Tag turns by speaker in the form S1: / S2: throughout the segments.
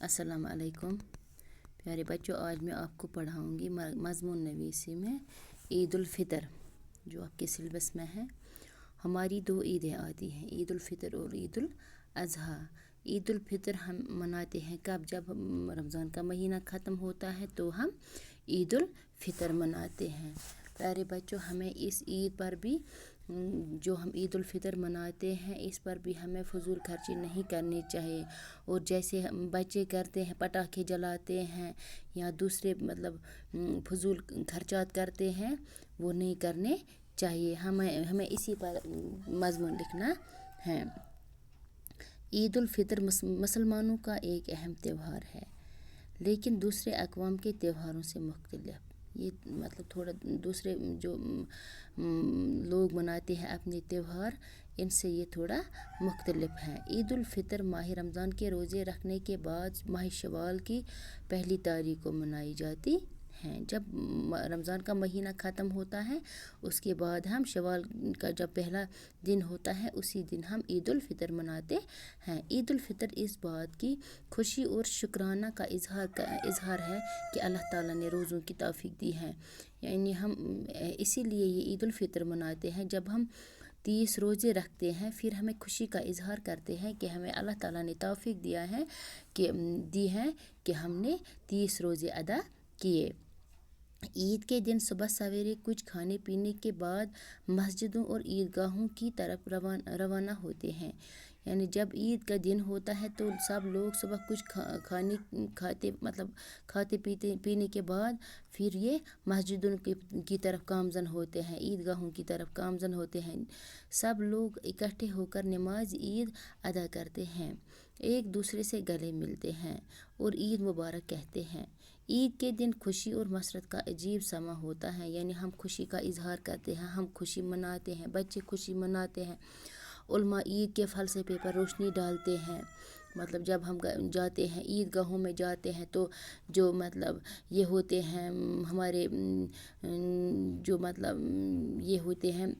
S1: अस्सलाम वालेकुम प्यारे बच्चों, आज मैं आपको पढ़ाऊंगी मज़मून नवीसी में ईद उल फ़ितर जो आपके सिलेबस में है। हमारी दो ईदें आती हैं, ईद उल फ़ितर और ईद उल अज़हा। ईद उल फ़ितर हम मनाते हैं कब, जब रमज़ान का महीना ख़त्म होता है तो हम ईद उल फ़ितर मनाते हैं। प्यारे बच्चों, हमें इस ईद पर भी जो हम ईद उल फ़ितर मनाते हैं इस पर भी हमें फ़ुज़ूल खर्ची नहीं करनी चाहिए। और जैसे हम बच्चे करते हैं, पटाखे जलाते हैं या दूसरे फ़ुज़ूल खर्चात करते हैं, वो नहीं करने चाहिए। हमें इसी पर मज़मून लिखना है। ईद उल फ़ितर मुसलमानों का एक अहम त्यौहार है, लेकिन दूसरे अक़वाम के त्योहारों से मुख्तलिफ। ये थोड़ा दूसरे जो लोग मनाते हैं अपने त्यौहार, इनसे ये थोड़ा मुख्तलिफ है। ईद उल फ़ितर माह रमज़ान के रोज़े रखने के बाद माह शवाल की पहली तारीख को मनाई जाती हैं। जब रमज़ान का महीना ख़त्म होता है उसके बाद हम शवाल का जब पहला दिन होता है उसी दिन हम ईद उल फ़ितर मनाते हैं। ईद उल फ़ितर इस बात की खुशी और शुक्राना का इज़हार है कि अल्लाह ताला ने रोज़ों की तौफ़ीक दी है। यानी हम इसीलिए ये ईद उल फ़ितर मनाते हैं। जब हम 30 रोज़े रखते हैं फिर हमें खुशी का इज़हार करते हैं कि हमें अल्लाह ताला ने तौफ़ीक दी है कि हमने 30 रोज़े अदा किए। ईद के दिन सुबह सवेरे कुछ खाने पीने के बाद मस्जिदों और ईदगाहों की तरफ रवाना होते हैं। यानी जब ईद का दिन होता है तो सब लोग सुबह कुछ खाते पीने के बाद फिर ये मस्जिदों की तरफ गामज़न होते हैं, ईदगाहों की तरफ गामज़न होते हैं। सब लोग इकट्ठे होकर नमाज ईद अदा करते हैं, एक दूसरे से गले मिलते हैं और ईद मुबारक कहते हैं। ईद के दिन खुशी और मसरत का अजीब समा होता है। यानी हम खुशी का इज़हार करते हैं, हम खुशी मनाते हैं, बच्चे खुशी मनाते हैं। उलमा ईद के फ़लसफ़े पर रोशनी डालते हैं। जब हम जाते हैं ईदगाहों में जाते हैं तो जो ये होते हैं हमारे जो ये होते हैं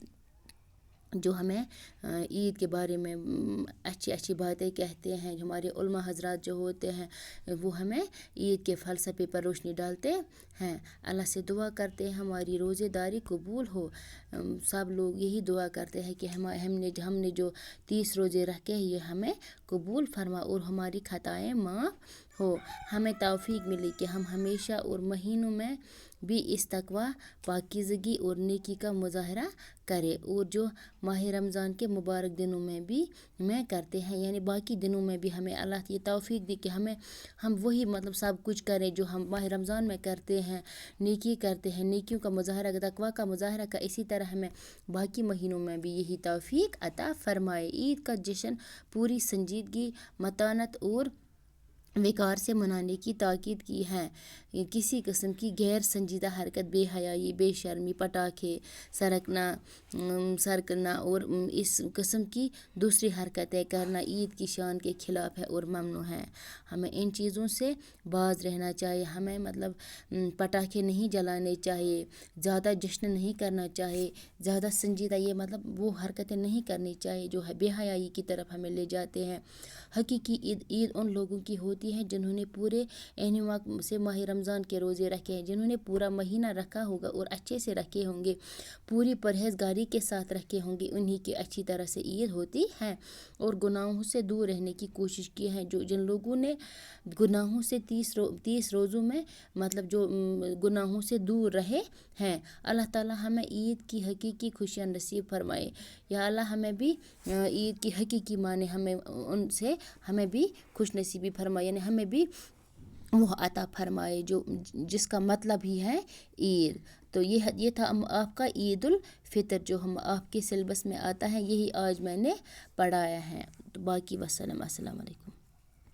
S1: जो हमें ईद के बारे में अच्छी अच्छी बातें कहते हैं। हमारे उलमा हज़रात जो होते हैं वो हमें ईद के फ़लसफ़े पर रोशनी डालते हैं। अल्लाह से दुआ करते हैं हमारी रोज़ेदारी कबूल हो। सब लोग यही दुआ करते हैं कि हमने जो 30 रोज़े रखे ये हमें कबूल फरमा और हमारी खताएँ माफ़ हो। हमें तौफ़ीक मिली कि हम हमेशा और महीनों में भी इस तक़वा, पाकीज़गी और नेकी का मुज़ाहरा करें और जो माह रमज़ान के मुबारक दिनों में भी करते हैं। यानी बाकी दिनों में भी हमें अल्लाह ये तौफ़ीक दी कि हम वही सब कुछ करें जो हम माह रमज़ान में करते हैं, नेकी करते हैं, नेकियों का मुज़ाहरा, तक़वा का मुज़ाहरा का। इसी तरह हमें बाकी महीनों में भी यही तौफ़ीक अता फ़रमाए। ईद का जश्न पूरी संजीदगी, मतानत और विकार से मनाने की ताकीद की है। किसी किस्म की गैर संजीदा हरकत, बेहयाई, बेशर्मी, पटाखे सरकना और इस किस्म की दूसरी हरकतें करना ईद की शान के ख़िलाफ़ है और ममनू है। हमें इन चीज़ों से बाज रहना चाहिए। हमें पटाखे नहीं जलाने चाहिए, ज़्यादा जश्न नहीं करना चाहिए, ज़्यादा संजीदा ये वो हरकतें नहीं करनी चाहिए जो है बेहयाई की तरफ हमें ले जाते हैं। हकीकी ईद उन लोगों की होती है जिन्होंने पूरे एहतिमाम से माह रमज़ान के रोज़े रखे हैं, जिन्होंने पूरा महीना रखा होगा और अच्छे से रखे होंगे, पूरी परहेज़गारी के साथ रखे होंगे, उन्हीं की अच्छी तरह से ईद होती है। और गुनाहों से दूर रहने की कोशिश की है। जिन लोगों ने गुनाहों से 30 रोज़ों में जो गुनाहों से दूर रहे हैं, अल्लाह ताला हमें ईद की हकीकी खुशियाँ नसीब फरमाए। या अल्लाह हमें भी ईद की हकीकी माने उनसे हमें भी खुश नसीबी फरमाए, यानी हमें भी वो अता फरमाए जो जिसका मतलब ही है ईद। तो ये था आपका ईद उल फ़ितर जो हम आपके सिलेबस में आता है, यही आज मैंने पढ़ाया है। तो बाकी अस्सलाम वालेकुम।